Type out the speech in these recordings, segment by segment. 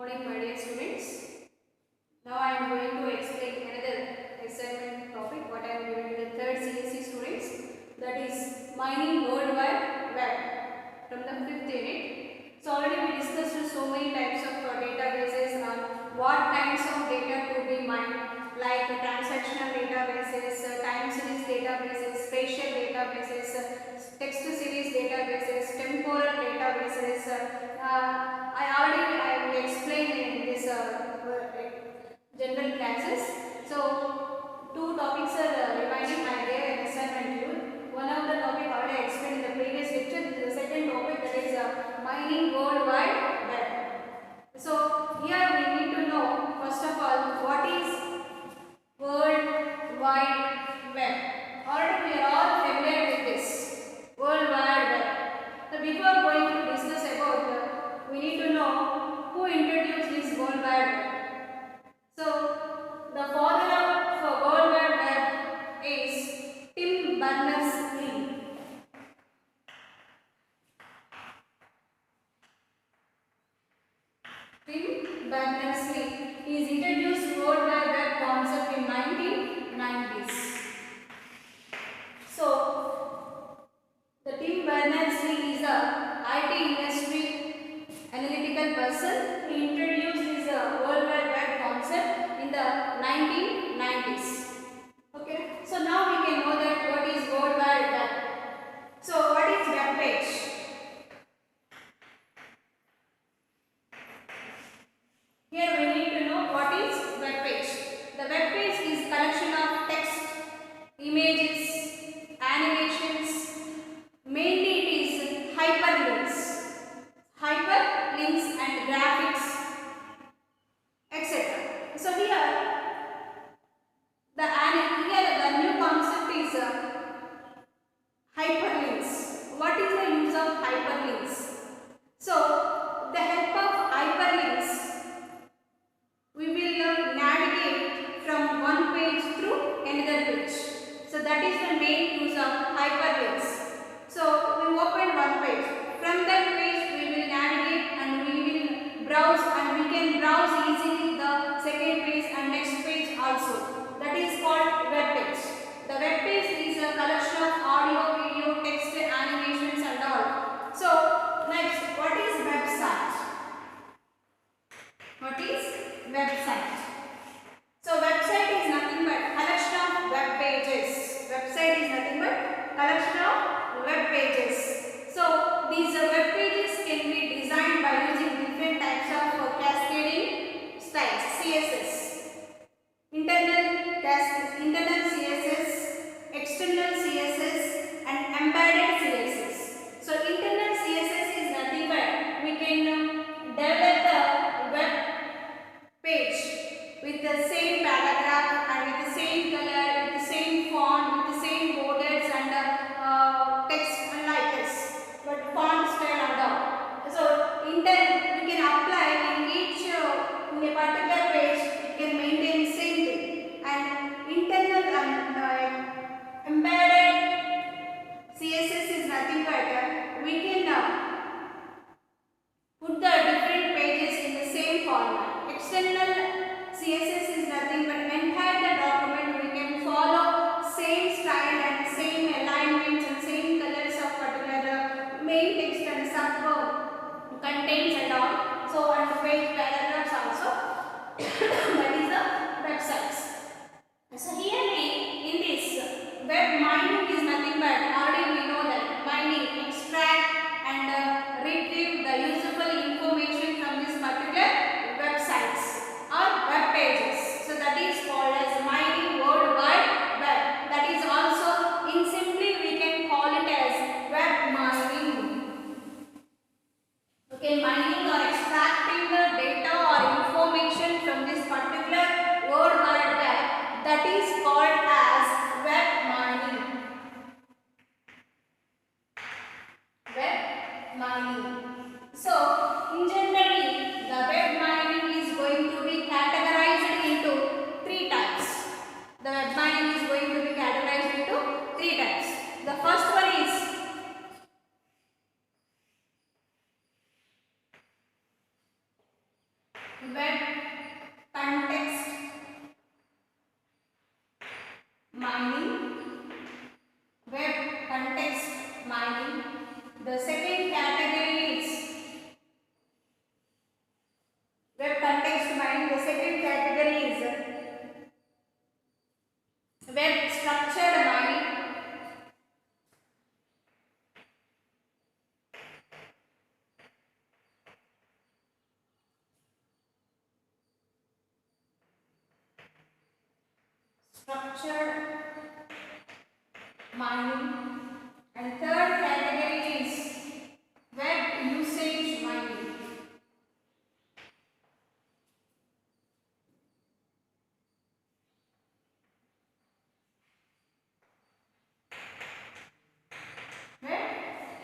Morning, my dear students. Now I am going to explain another assignment topic what I am giving to the third CSE students, that is mining worldwide web from the 5th unit. So already we discussed so many types of databases on what kinds of data to be mined, like transactional databases, time series databases, spatial databases, text series databases, temporal databases. I will explain in this general classes. So two topics are reminding my dear assignment you. One of the topic already explained in the previous lecture. The second topic, that is mining world wide web. So here we need to know first of all what is world wide web. Already we are all familiar with this world wide web. So before going to discuss about, we need to know who introduced this world wide web. So the father of world wide web is Tim Berners-Lee. Tim Berners-Lee. He is introduced world wide web concept in 1990s. So the Tim Berners-Lee is a IT industry analytical person. He introduced this world wide web concept in the 1990s. Okay. So now we can know that what is world wide web. So what is web page? Here we need to know what is web page. The web page is collection of text, images, animations. Mainly it is hyperlinks and graphics, etc. So here the new concept is hyperlinks. What is the use of hyperlinks? So with the help of hyperlinks, we will navigate from one page through another page. So that is the main use of hyperlinks. So we open one page. From that page we will navigate and we will browse, and we can browse easily the second page and next page also. That is called web page. The web page is a collection of audio, video, text, animations and all. So next, what is website? What is website? So website is nothing but collection of web pages. Website is nothing but collection of web pages. So these web pages can be designed by using different types of web context mining, web context mining. The second category is web context mining. The second category is web structured mining. Structured mining. And third category is web usage mining. Web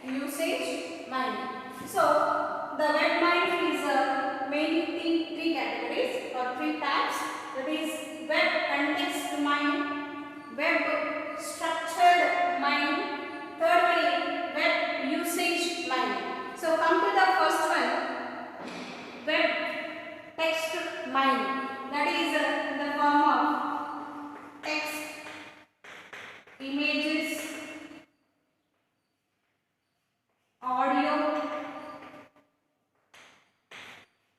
usage mining. So the web mining is mainly three categories or three types. That is web context mining, web structured mining, thirdly web usage mining. So come to the first one, web text mining. That is in the form of text, images, audio,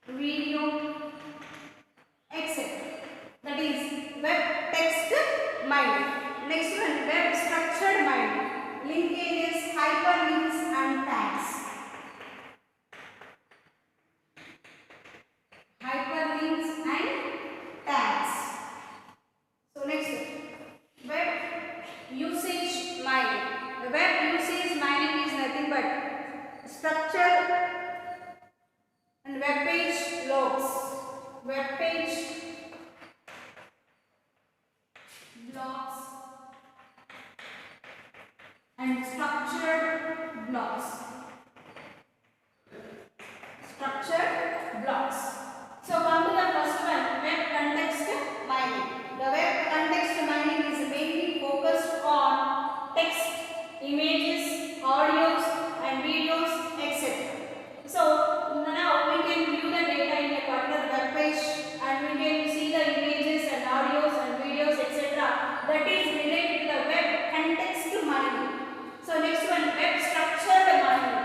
video, etc. That is web text mining. Next one, web structured mining, linkages, hyperlinks and tags. Hyperlinks and tags. So next, web usage mining. The web usage mining is nothing but structure and web page logs, web page blocks and structured blocks. Structured blocks. So come to the first one, web context mining. The web context mining is mainly focused on text, images, audios and videos, etc. So now we can view the data in a particular web page and we can see the images and audios and videos, etc. That is related to the web context mining. So next one, web structured mining.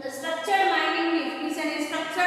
The structured mining is an structured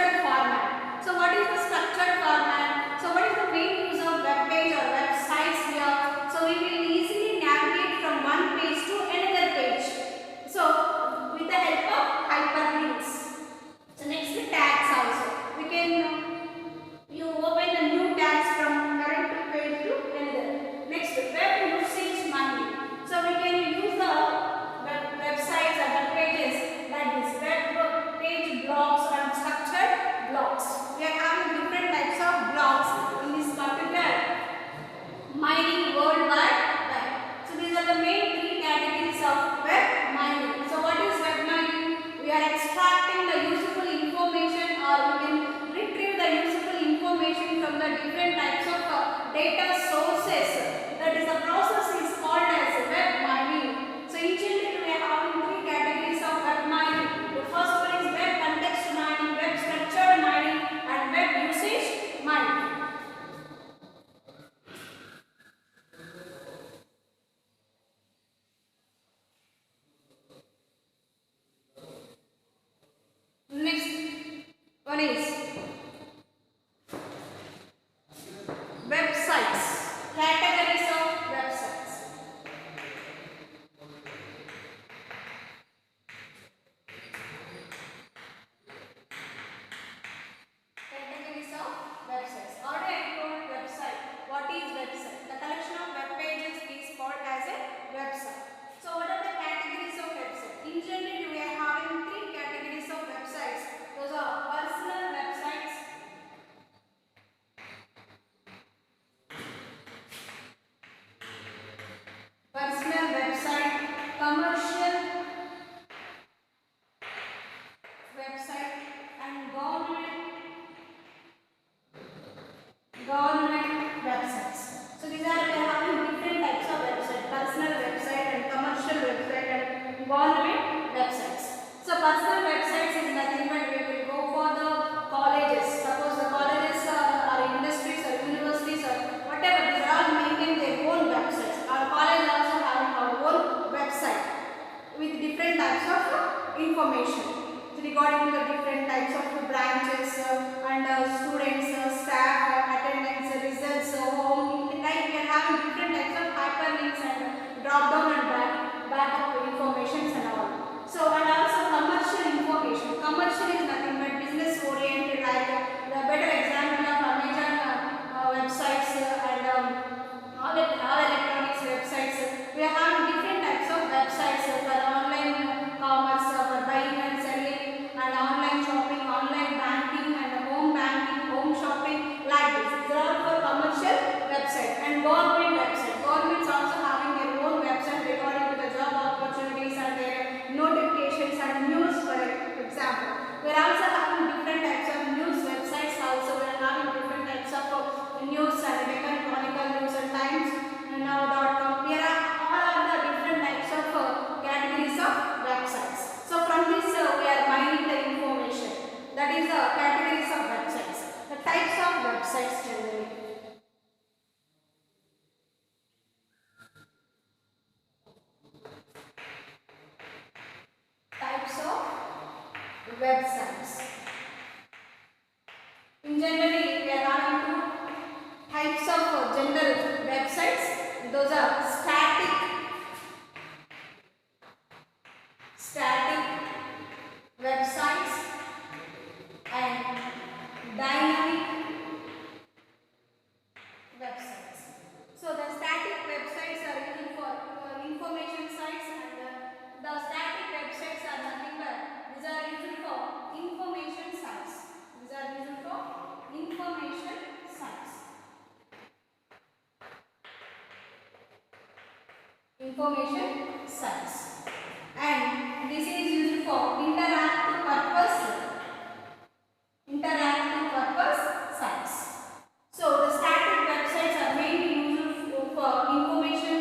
websites generally. Types of websites. In generally, we are having two types of general websites. Those are static websites and dynamic websites. So the static websites are used for information sites, and the static websites are nothing but these are used for information sites. These are used for information sites. Information sites. And this is used for interactive purpose sites. So the static websites are mainly used for information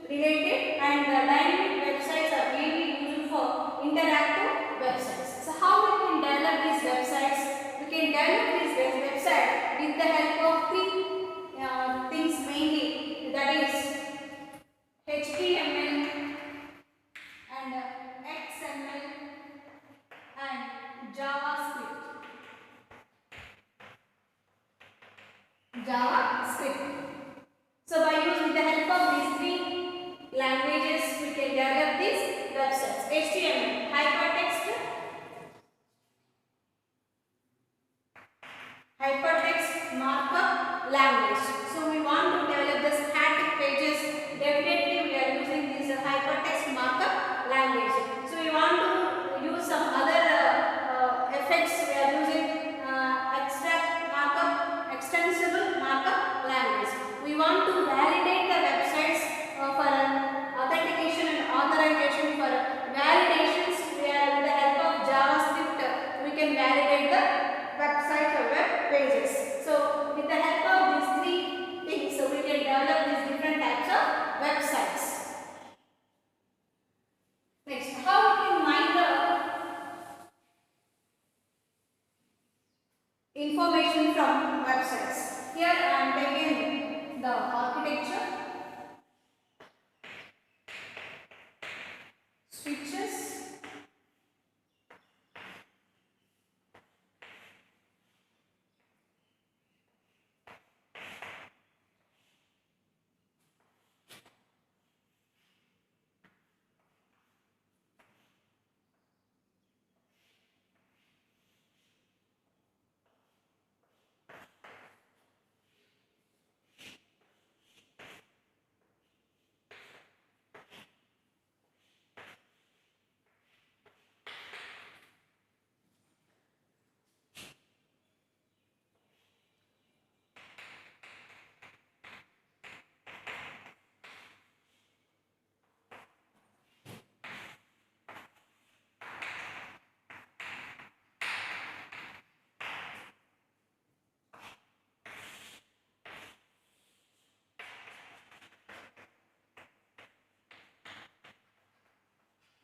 related, and the dynamic websites are mainly used for interactive websites. So how we can develop these websites? We can develop these websites with the help of three things mainly, that is HTML and XML and JavaScript. So by using the help of these three languages, we can develop these websites. HTML, hypertext markup language. So we want to develop the static pages. Definitely we are using this hypertext markup language. So we want to use some other effects. We are using extensible markup language. We want to validate the websites for authentication and authorization. For validations, we are with the help of JavaScript. We can validate the websites or web pages. So with the help of these three things, so we can develop these different types of websites. Next, how we can mine the information from websites. Here I am taking the architecture, switches,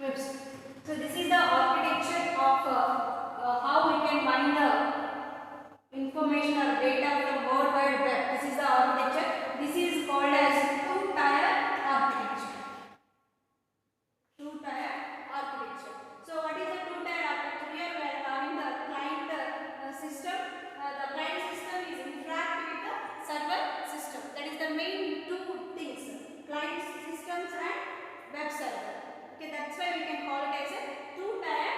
website. So this is the architecture of how we can mine the information or data from World Wide Web. This is the architecture. This is called as two-tier architecture. Two-tier architecture. So what is the two-tier architecture? Here we are having the client system. The client system is interact with the server system. That is the main two things: client systems and web server. Okay, that's why we can call it as a two-tier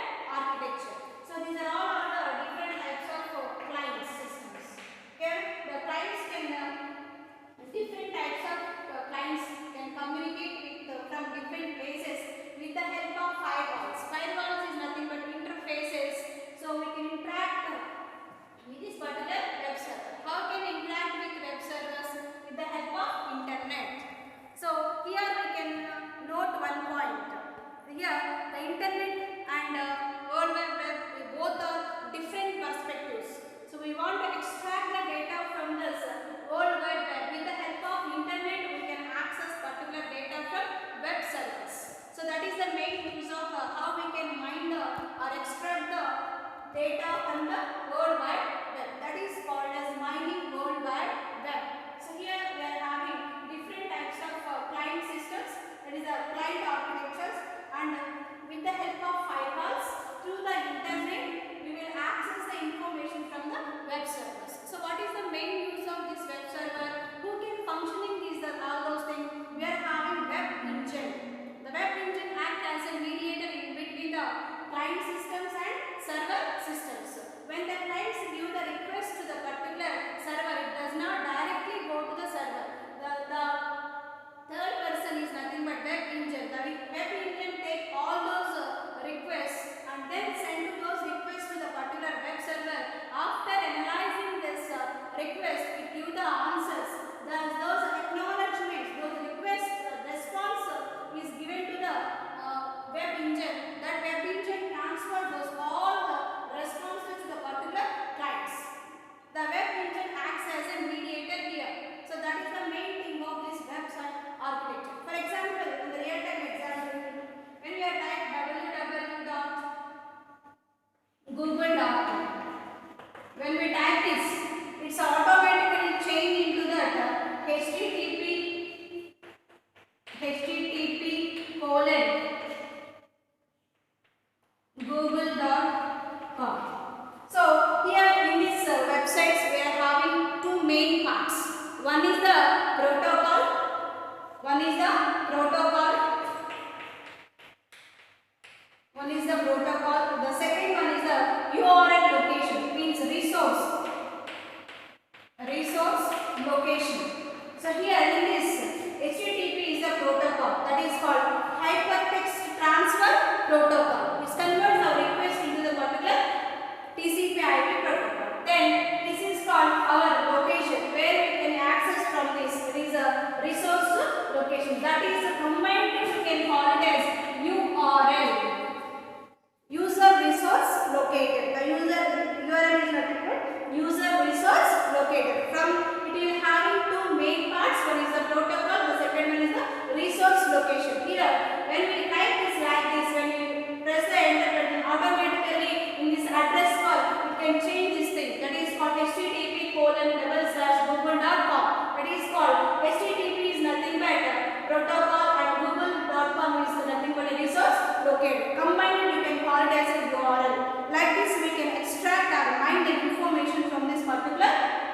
http://google.com. It is called http is nothing but protocol and google.com is nothing but a resource located. Combined you can call it as a URL. Like this we can extract or mine the information from this particular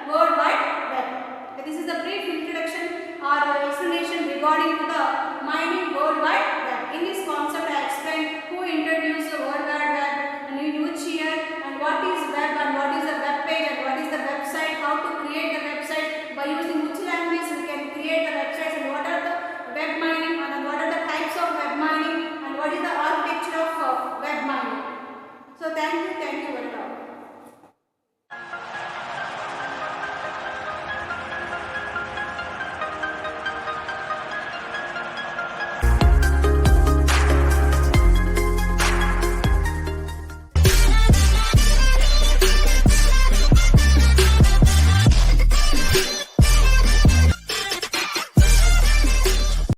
World Wide Web. This is the brief introduction or explanation regarding to the mining World Wide Web. In this concept I explained who introduced the World Wide Web and in which year and what is web and